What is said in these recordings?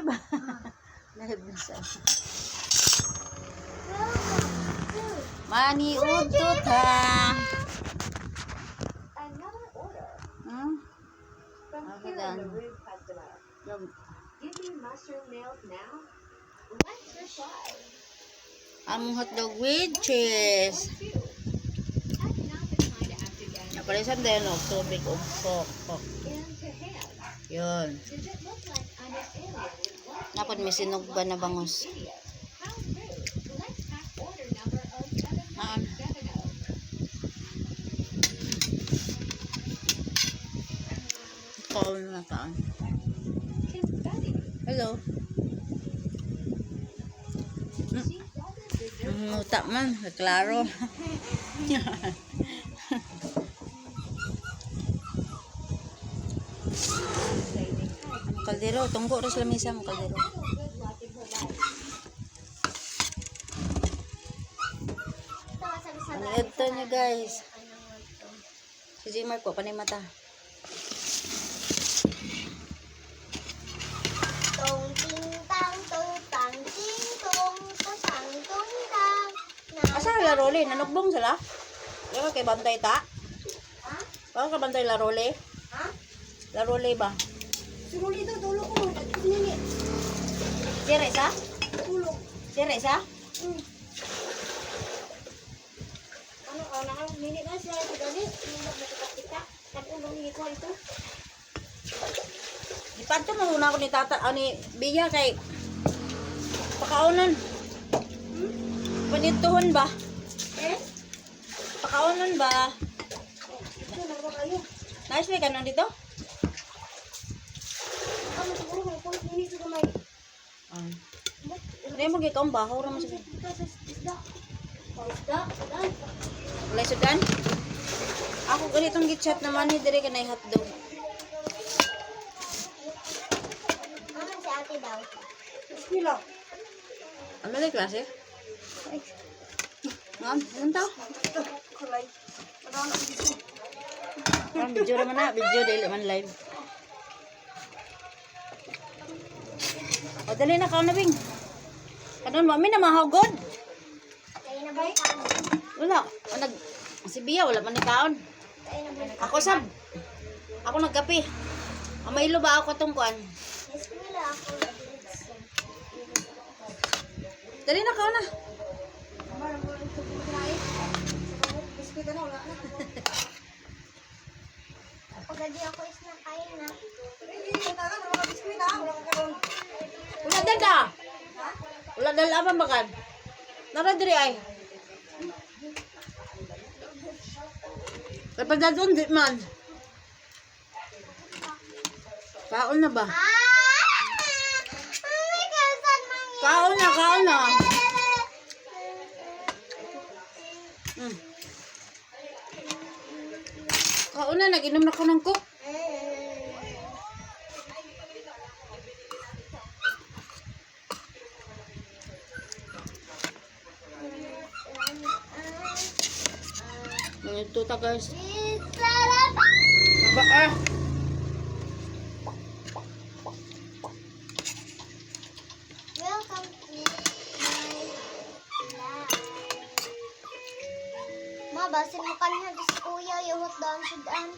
live. Live na siya. Mani udto ta. Another order Hmm? from Okay, here in the done. Rue customer. Give me mushroom nails now. Let's try. Ang hotdog with cheese. Napalisan din og tubig og coke. Yun. Napod may sinugba na bangos. Call na taan. Hello. Muta man, klaro. Kaldero, tunggu rin sila misa mo kaldero. Ano ito niya guys? Si Jimar ko, panay mata. Tong ting tang tong tang ting tong tong tang tong tang. Asa larole? Nanugbong sila? Yung kay bantay ta? Ha? Bakit ka bantay larole? Ha? Larole ba? Suruli to tulog ko. Nini. Sira isa? Tulog. Sira isa? Ano nini na siya gani. Nindot na kita. Kan ulong ni ko ito. Ipadto mo muna ako ni tata, ni Biya kay pakaunan. Panituhon ba? Eh? Pakaunan ba? Ito na ba kayo? Nice may kanon dito? Ano siguro may point nini sa kamay. Ano yung mag-ikaw ang bahaw naman sabi? Isda. Isda. Walay sudan? Ako ganitong gitchat naman ni dire ka na hotdog. Ano si ate daw? Bismillah. Ano na klase? Ngam, anong tao? Kulay. Ano dito? Parang video naman na, video dahil man live. O dali na kao na bing. Kanon mo, may namahagod. Kaya na ba? Wala, si Bia wala man ni kaon. Kaya na ba? Ako sab. Ako nagkape. Amaylo ba ako tong kuan? Bismillah ako. Dali na kao na. Biskuit na wala na. Pag di ako is na kain na. Wala dada. Wala dala apa makan. Nara diri ay. Kapag dadun di man. Kaon na ba? Kaon na, kaon na. Kaon na, nag-inom na ko ng coke. Ito ta guys. Ba Welcome to my life. Ma, basin mo kanina si kuya, yung hotdog sudan.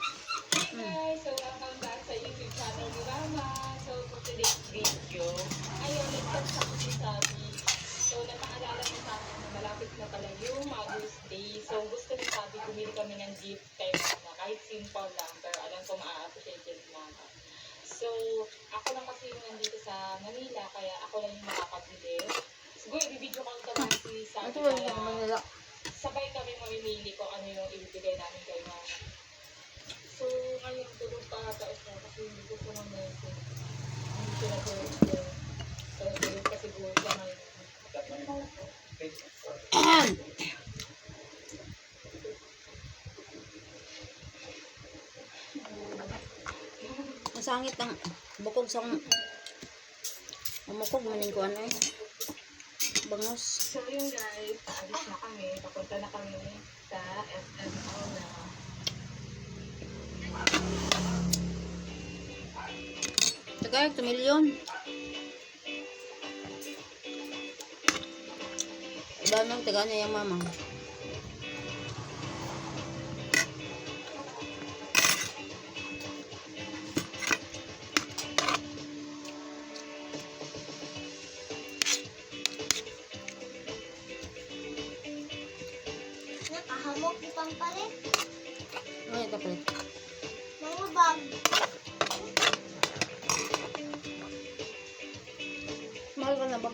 Hi, so welcome back sa YouTube channel ni Rama. So for today's video, ayun, nag-text ako si Sabi. So napaalala ko sa akin na malapit na pala yung Mother's Day. So gusto ni Sabi, bumili kami ng gift kay Mama. Kahit simple lang, pero alam ko maa-appreciate ni Mama. So ako lang kasi yung nandito sa Manila, kaya ako lang yung makakabili. Siguro i-video ko naman si Sabi, ito wala kaya sa Manila. sabay kami mamimili kung ano yung ibibigay namin kay Mama. So, ngayon tulog pa taas na kasi hindi ko po na-message. Hindi ko na-message. So, tulog kasi buhay siya ngayon. Masangit ang bukog sa umukog maning ko ano eh. Bangos. So, yun guys, alis na kami. Papunta na kami sa SMO na. Tagay, 2 milyon. Ba nang taga niya yung mama. Nakahamok di pang palit. Ano ito pre? Mga bag. Mahal ka na ba?